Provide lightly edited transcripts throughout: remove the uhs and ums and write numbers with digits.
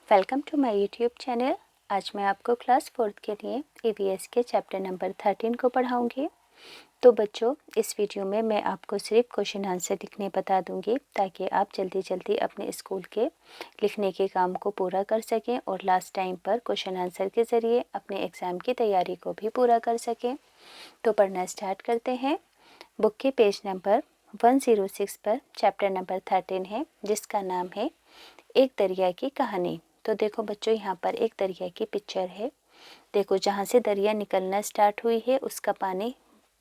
Welcome to my YouTube channel. आज मैं आपको क्लास 4th के लिए ईवीएस के चैप्टर नंबर 13 को पढ़ाऊंगी। तो बच्चों, इस वीडियो में मैं आपको सिर्फ क्वेश्चन आंसर लिखने बता दूंगी ताकि आप जल्दी जल्दी अपने स्कूल के लिखने के काम को पूरा कर सकें और लास्ट टाइम पर क्वेश्चन आंसर के ज़रिए अपने एग्ज़ाम की तैयारी को भी पूरा कर सकें। तो पढ़ना स्टार्ट करते हैं। बुक के पेज नंबर 106 पर चैप्टर नंबर 13 है, जिसका नाम है एक दरिया की कहानी। तो देखो बच्चों, यहाँ पर एक दरिया की पिक्चर है। देखो, जहाँ से दरिया निकलना स्टार्ट हुई है उसका पानी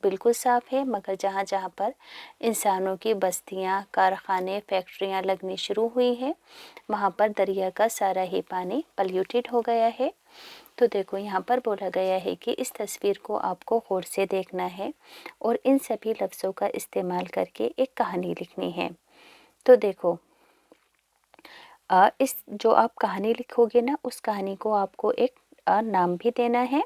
बिल्कुल साफ़ है, मगर जहाँ जहाँ पर इंसानों की बस्तियाँ, कारखाने, फैक्ट्रियाँ लगनी शुरू हुई हैं, वहाँ पर दरिया का सारा ही पानी पल्यूटेड हो गया है। तो देखो, यहाँ पर बोला गया है कि इस तस्वीर को आपको गौर से देखना है और इन सभी लफ्ज़ों का इस्तेमाल करके एक कहानी लिखनी है। तो देखो, इस जो आप कहानी लिखोगे ना, उस कहानी को आपको एक नाम भी देना है।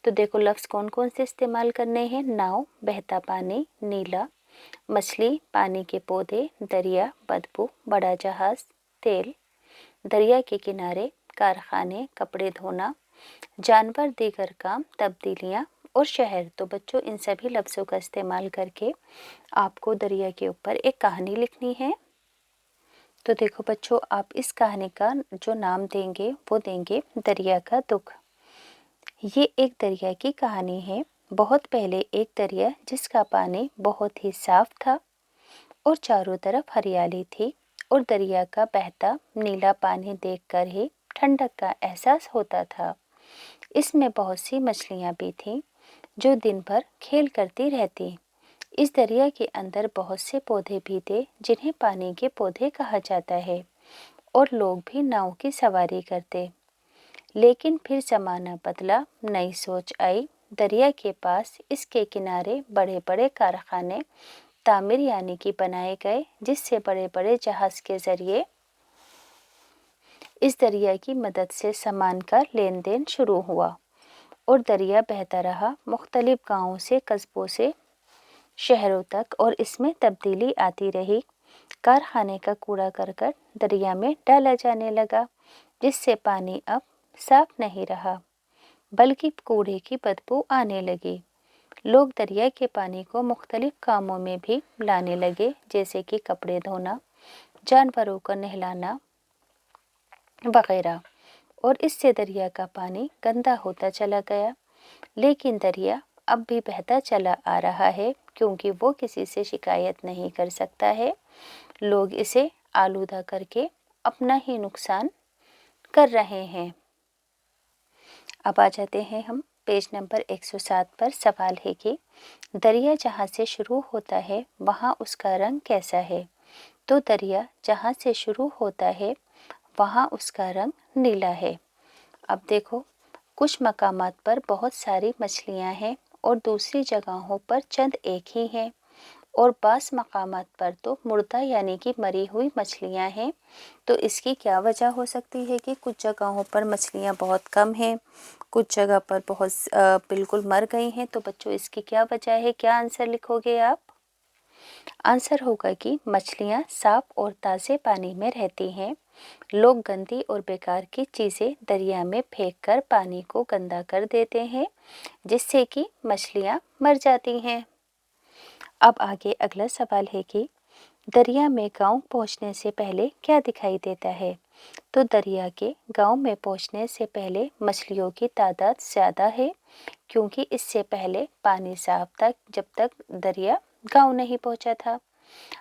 तो देखो, लफ्ज़ कौन कौन से इस्तेमाल करने हैं। नाव, बहता पानी, नीला, मछली, पानी के पौधे, दरिया, बदबू, बड़ा जहाज़, तेल, दरिया के किनारे, कारखाने, कपड़े धोना, जानवर, दीगर काम, तब्दीलियाँ और शहर। तो बच्चों, इन सभी लफ्ज़ों का इस्तेमाल करके आपको दरिया के ऊपर एक कहानी लिखनी है। तो देखो बच्चों, आप इस कहानी का जो नाम देंगे वो देंगे दरिया का दुख। ये एक दरिया की कहानी है। बहुत पहले एक दरिया जिसका पानी बहुत ही साफ था और चारों तरफ हरियाली थी, और दरिया का बहता नीला पानी देखकर ही ठंडक का एहसास होता था। इसमें बहुत सी मछलियाँ भी थीं जो दिन भर खेल करती रहती। इस दरिया के अंदर बहुत से पौधे भी थे जिन्हें पानी के पौधे कहा जाता है, और लोग भी नाव की सवारी करते। लेकिन फिर ज़माना बदला, नई सोच आई। दरिया के पास इसके किनारे बड़े बड़े कारखाने तामीर यानी कि बनाए गए, जिससे बड़े बड़े जहाज़ के ज़रिए इस दरिया की मदद से सामान का लेन देन शुरू हुआ, और दरिया बहता रहा मुख्तलिफ गाँवों से, कस्बों से शहरों तक, और इसमें तब्दीली आती रही। कारखाने का कूड़ा करकट दरिया में डाला जाने लगा, जिससे पानी अब साफ नहीं रहा बल्कि कूड़े की बदबू आने लगी। लोग दरिया के पानी को मुख्तलिफ कामों में भी लाने लगे, जैसे कि कपड़े धोना, जानवरों को नहलाना वगैरह, और इससे दरिया का पानी गंदा होता चला गया। लेकिन दरिया अब भी बहता चला आ रहा है, क्योंकि वो किसी से शिकायत नहीं कर सकता है। लोग इसे आलूदा करके अपना ही नुकसान कर रहे हैं। अब आ जाते हैं हम पेज नंबर 107 पर। सवाल है कि दरिया जहाँ से शुरू होता है वहाँ उसका रंग कैसा है। तो दरिया जहाँ से शुरू होता है वहाँ उसका रंग नीला है। अब देखो, कुछ मकामात पर बहुत सारी मछलियाँ हैं और दूसरी जगहों पर चंद एक ही हैं, और बास मकामात पर तो मुर्दा यानी कि मरी हुई मछलियाँ हैं। तो इसकी क्या वजह हो सकती है कि कुछ जगहों पर मछलियाँ बहुत कम हैं, कुछ जगह पर बहुत बिल्कुल मर गई हैं। तो बच्चों, इसकी क्या वजह है, क्या आंसर लिखोगे आप। आंसर होगा कि मछलियाँ साफ और ताज़े पानी में रहती हैं। लोग गंदी और बेकार की चीज़ें दरिया में फेंककर पानी को गंदा कर देते हैं, जिससे कि मछलियाँ मर जाती हैं। अब आगे अगला सवाल है कि दरिया में गांव पहुंचने से पहले क्या दिखाई देता है। तो दरिया के गांव में पहुंचने से पहले मछलियों की तादाद ज़्यादा है, क्योंकि इससे पहले पानी साफ था जब तक दरिया गांव नहीं पहुंचा था।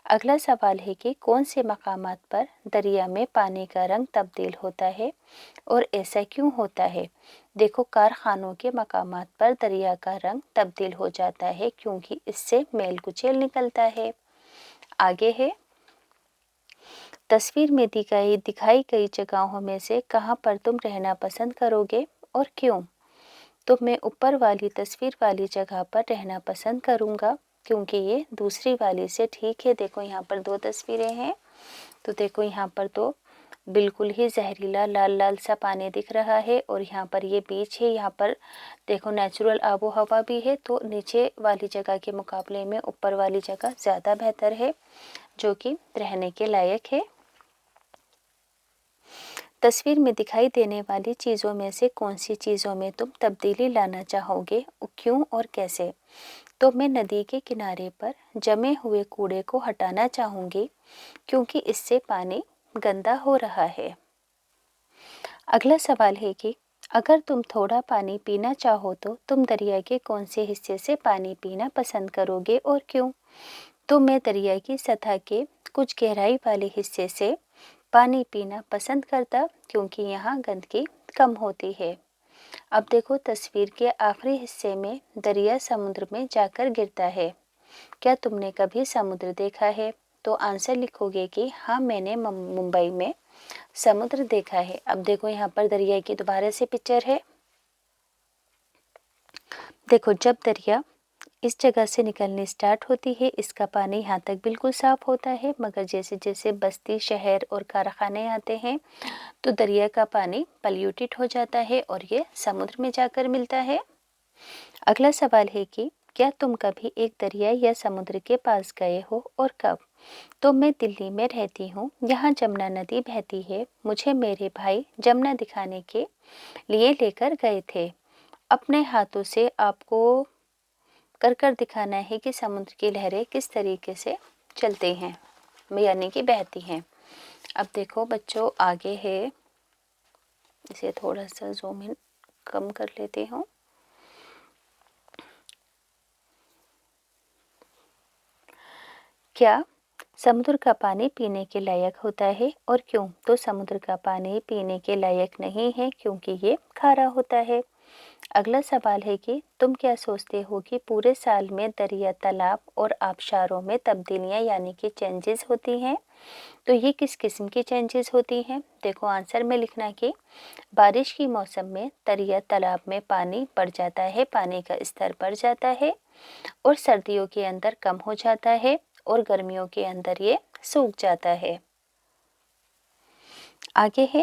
अगला सवाल है कि कौन से मकामात पर दरिया में पानी का रंग तब्दील होता है और ऐसा क्यों होता है। देखो, कारखानों के मकामात पर दरिया का रंग तब्दील हो जाता है क्योंकि इससे मेल कुचेल निकलता है। आगे है, तस्वीर में दिखाई गई जगहों में से कहाँ पर तुम रहना पसंद करोगे और क्यों। तो मैं ऊपर वाली तस्वीर वाली जगह पर रहना पसंद करूँगा, क्योंकि ये दूसरी वाली से ठीक है। देखो, यहाँ पर दो तस्वीरें हैं। तो देखो, यहाँ पर तो बिल्कुल ही जहरीला लाल लाल सा पानी दिख रहा है, और यहाँ पर ये बीच है। यहाँ पर देखो नेचुरल आबो हवा भी है। तो नीचे वाली जगह के मुकाबले में ऊपर वाली जगह ज़्यादा बेहतर है, जो कि रहने के लायक है। تصویر میں دکھائی دینے والی چیزوں میں سے کون سی چیزوں میں تم تبدیلی لانا چاہو گے، کیوں اور کیسے؟ تو میں ندی کے کنارے پر جمے ہوئے کوڑے کو ہٹانا چاہوں گی کیونکہ اس سے پانی گندا ہو رہا ہے۔ اگلا سوال ہے کہ اگر تم تھوڑا پانی پینا چاہو تو تم دریا کے کون سے حصے سے پانی پینا پسند کرو گے اور کیوں؟ تو میں دریا کی سطح کے کچھ گہرائی والے حصے سے پانی پینا پسند کرتا کیونکہ یہاں گندگی کم ہوتی ہے۔ اب دیکھو تصویر کے آخری حصے میں دریا سمندر میں جا کر گرتا ہے۔ کیا تم نے کبھی سمندر دیکھا ہے؟ تو آنسر لکھو گے کہ ہاں، میں نے ممبئی میں سمندر دیکھا ہے۔ اب دیکھو یہاں پر دریا کی دوبارہ سے پکچر ہے۔ دیکھو جب دریا اس جگہ سے نکلنے سٹارٹ ہوتی ہے، اس کا پانی یہاں تک بالکل صاف ہوتا ہے، مگر جیسے جیسے بستی، شہر اور کارخانے آتے ہیں تو دریا کا پانی پلیوٹیڈ ہو جاتا ہے اور یہ سمندر میں جا کر ملتا ہے۔ اگلا سوال ہے کہ کیا تم کبھی ایک دریا یا سمندر کے پاس گئے ہو اور کب؟ تو میں دلی میں رہتی ہوں، یہاں جمنا ندی بہتی ہے، مجھے میرے بھائی جمنا دکھانے کے لیے لے کر گئے تھے۔ اپنے ہاتھوں سے آپ کو کر دکھانا ہے کہ سمندر کی لہریں کس طریقے سے چلتے ہیں، یعنی کہ بہتی ہیں۔ اب دیکھو بچوں آگے ہے، اسے تھوڑا سا زوم ان کم کر لیتے ہوں۔ کیا سمندر کا پانی پینے کے لائق ہوتا ہے اور کیوں؟ تو سمندر کا پانی پینے کے لائق نہیں ہے کیونکہ یہ کھارا ہوتا ہے۔ اگلا سوال ہے کہ تم کیا سوچتے ہو کہ پورے سال میں دریا، تالاب اور آبشاروں میں تبدیلیاں یعنی کہ چینجز ہوتی ہیں، تو یہ کس قسم کی چینجز ہوتی ہیں؟ دیکھو آنسر میں لکھنا کہ بارش کی موسم میں دریا، تالاب میں پانی بڑھ جاتا ہے، پانی کا استر بڑھ جاتا ہے اور سردیوں کے اندر کم ہو جاتا ہے اور گرمیوں کے اندر یہ سوکھ جاتا ہے۔ آگے ہے،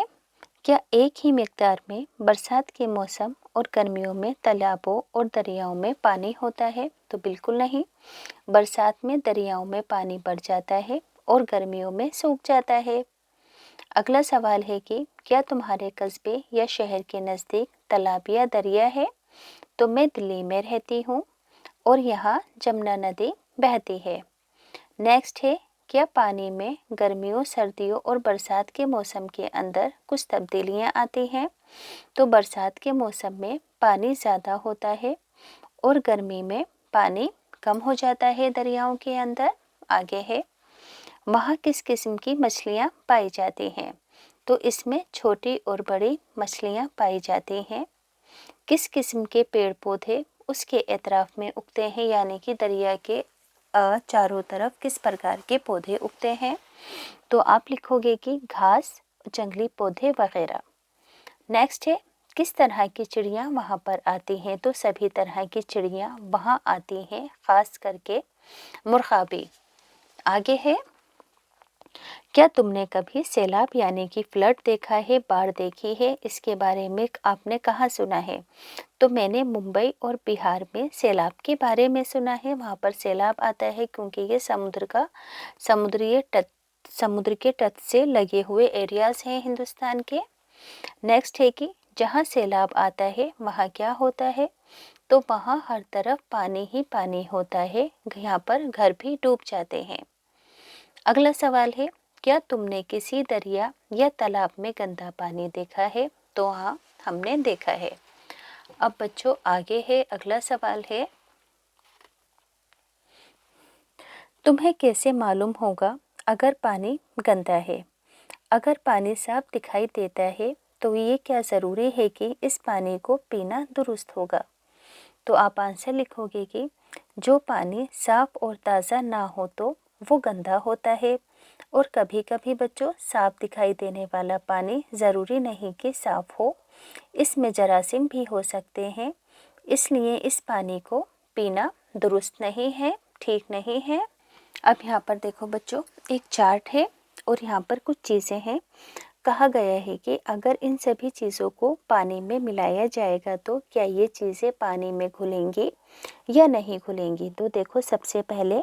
کیا ایک ہی مقدار میں برسات کے موسم اور گرمیوں میں تالابوں اور دریاؤں میں پانی ہوتا ہے؟ تو بالکل نہیں، برسات میں دریاؤں میں پانی بڑھ جاتا ہے اور گرمیوں میں سوکھ جاتا ہے۔ اگلا سوال ہے کہ کیا تمہارے قصبے یا شہر کے نزدیک تالاب یا دریا ہے؟ تو میں دلی میں رہتی ہوں اور یہاں جمنا ندی بہتی ہے۔ نیکسٹ ہے، کیا پانی میں گرمیوں، سردیوں اور برسات کے موسم کے اندر کچھ تبدیلیاں آتی ہیں؟ تو برسات کے موسم میں پانی زیادہ ہوتا ہے اور گرمی میں پانی کم ہو جاتا ہے دریاؤں کے اندر۔ آگے ہے، وہاں کس قسم کی مچھلیاں پائی جاتی ہیں؟ تو اس میں چھوٹی اور بڑی مچھلیاں پائی جاتی ہیں۔ کس قسم کے پیڑ پودے اس کے اطراف میں اگتے ہیں، یعنی کہ دریا کے چاروں طرف کس پرکار کے پودے اگتے ہیں؟ تو آپ لکھو گے کہ گھاس، جنگلی پودے وغیرہ۔ نیکسٹ ہے، کس طرح کی چڑیاں وہاں پر آتی ہیں؟ تو سبھی طرح کی چڑیاں وہاں آتی ہیں، خاص کر کے مرغابی۔ آگے ہے، کیا تم نے کبھی سیلاب یعنی کہ فلڈ دیکھا ہے، باڑھ دیکھی ہے؟ اس کے بارے میں آپ نے کہاں سنا ہے؟ تو میں نے ممبئی اور بہار میں سیلاب کے بارے میں سنا ہے، وہاں پر سیلاب آتا ہے کیونکہ یہ سمندر کے تٹ سے لگے ہوئے ایریاز ہیں ہندوستان کے۔ نیکسٹ ہے کہ جہاں سیلاب آتا ہے وہاں کیا ہوتا ہے؟ تو وہاں ہر طرف پانی ہی پانی ہوتا ہے، یہاں پر گھر بھی ڈوب جاتے ہیں۔ اگلا سوال ہے، کیا تم نے کسی دریا یا تالاب میں گندا پانی دیکھا ہے؟ تو ہاں، ہم نے دیکھا ہے۔ اب بچوں آگے ہے، اگلا سوال ہے، تمہیں کیسے معلوم ہوگا اگر پانی گندا ہے؟ اگر پانی صاف دکھائی دیتا ہے تو یہ کیا ضروری ہے کہ اس پانی کو پینا درست ہوگا؟ تو آپ آنسر لکھو گے کہ جو پانی صاف اور تازہ نہ ہو تو وہ گندا ہوتا ہے، اور کبھی کبھی بچوں صاف دکھائی دینے والا پانی ضروری نہیں کہ صاف ہو، اس میں جراثیم بھی ہو سکتے ہیں، اس لیے اس پانی کو پینا درست نہیں ہے، ٹھیک نہیں ہے۔ اب یہاں پر دیکھو بچوں ایک چارٹ ہے اور یہاں پر کچھ چیزیں ہیں، کہا گیا ہے کہ اگر ان سبھی چیزوں کو پانی میں ملایا جائے گا تو کیا یہ چیزیں پانی میں گھلیں گی یا نہیں گھلیں گی؟ تو دیکھو سب سے پہلے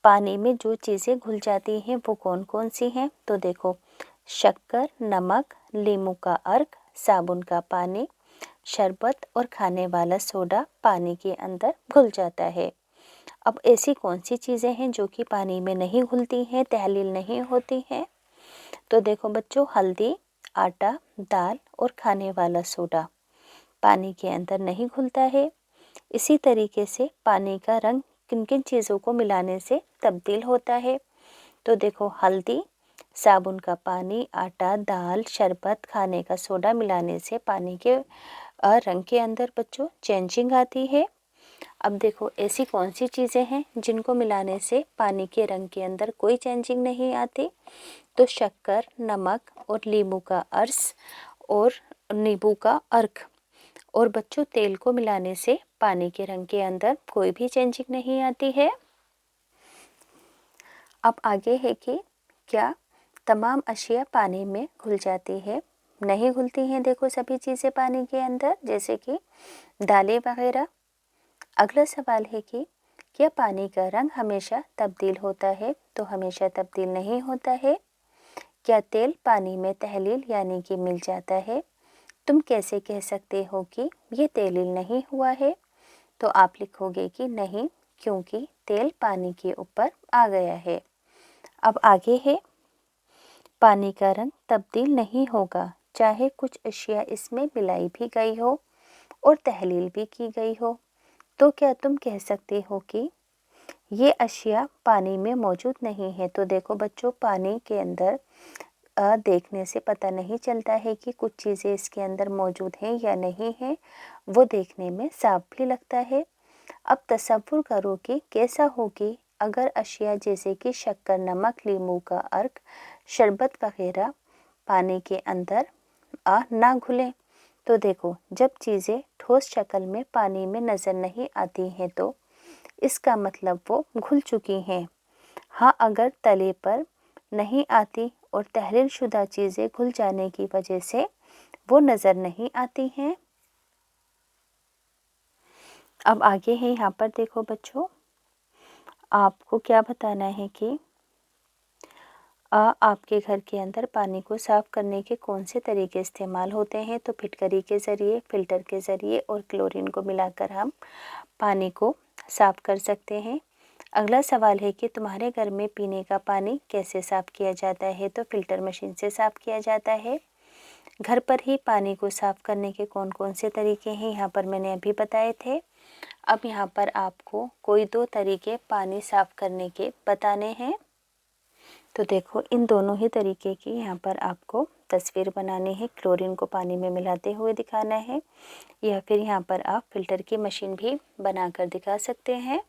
پانی میں جو چیزیں گھل جاتی ہیں وہ کون کون سی ہیں؟ تو دیکھو शक्कर, नमक, नींबू का अर्क, साबुन का पानी, शरबत और खाने वाला सोडा पानी के अंदर घुल जाता है। अब ऐसी कौन सी चीज़ें हैं जो कि पानी में नहीं घुलती हैं, तहलील नहीं होती हैं? तो देखो बच्चों, हल्दी, आटा, दाल और खाने वाला सोडा पानी के अंदर नहीं घुलता है। इसी तरीके से पानी का रंग किन किन चीज़ों को मिलाने से तब्दील होता है? तो देखो, हल्दी, साबुन का पानी, आटा, दाल, शरबत, खाने का सोडा मिलाने से पानी के रंग के अंदर बच्चों चेंजिंग आती है। अब देखो, ऐसी कौन सी चीज़ें हैं जिनको मिलाने से पानी के रंग के अंदर कोई चेंजिंग नहीं आती? तो शक्कर, नमक और नींबू का अर्स और नींबू का अर्क और बच्चों तेल को मिलाने से पानी के रंग के अंदर कोई भी चेंजिंग नहीं आती है। अब आगे है कि क्या तमाम अशिया पानी में घुल जाती है? नहीं घुलती हैं देखो सभी चीज़ें पानी के अंदर, जैसे कि दालें वगैरह। अगला सवाल है कि क्या पानी का रंग हमेशा तब्दील होता है? तो हमेशा तब्दील नहीं होता है। क्या तेल पानी में तहलील यानी कि मिल जाता है? तुम कैसे कह सकते हो कि ये तहलील नहीं हुआ है? तो आप लिखोगे कि नहीं, क्योंकि तेल पानी के ऊपर आ गया है। अब आगे है, पानी का रंग तब्दील नहीं होगा चाहे कुछ अशिया इसमें मिलाई भी गई हो और तहलील भी की गई हो। तो क्या तुम कह सकते हो कि ये अशिया पानी में मौजूद नहीं है? तो देखो बच्चों, पानी के अंदर देखने से पता नहीं चलता है कि कुछ चीज़ें इसके अंदर मौजूद हैं या नहीं है, वो देखने में साफ भी लगता है। अब तसव्वुर करो कि कैसा होगी अगर अशिया जैसे कि शक्कर, नमक, नींबू का अर्क, शरबत वगैरह पानी के अंदर ना घुलें। तो देखो, जब चीज़ें ठोस शक्ल में पानी में नज़र नहीं आती हैं तो इसका मतलब वो घुल चुकी हैं। हाँ, अगर तले पर नहीं आती और तहलील शुदा चीज़ें घुल जाने की वजह से वो नज़र नहीं आती हैं। अब आगे है, यहाँ पर देखो बच्चों, आपको क्या बताना है कि आपके घर के अंदर पानी को साफ़ करने के कौन से तरीके इस्तेमाल होते हैं? तो फिटकरी के ज़रिए, फ़िल्टर के ज़रिए और क्लोरीन को मिलाकर हम पानी को साफ़ कर सकते हैं। अगला सवाल है कि तुम्हारे घर में पीने का पानी कैसे साफ़ किया जाता है? तो फ़िल्टर मशीन से साफ़ किया जाता है। घर पर ही पानी को साफ़ करने के कौन कौन से तरीके हैं, यहाँ पर मैंने अभी बताए थे। अब यहाँ पर आपको कोई 2 तरीके पानी साफ़ करने के बताने हैं। तो देखो, इन दोनों ही तरीके की यहाँ पर आपको तस्वीर बनानी है। क्लोरीन को पानी में मिलाते हुए दिखाना है, या फिर यहाँ पर आप फ़िल्टर की मशीन भी बनाकर दिखा सकते हैं।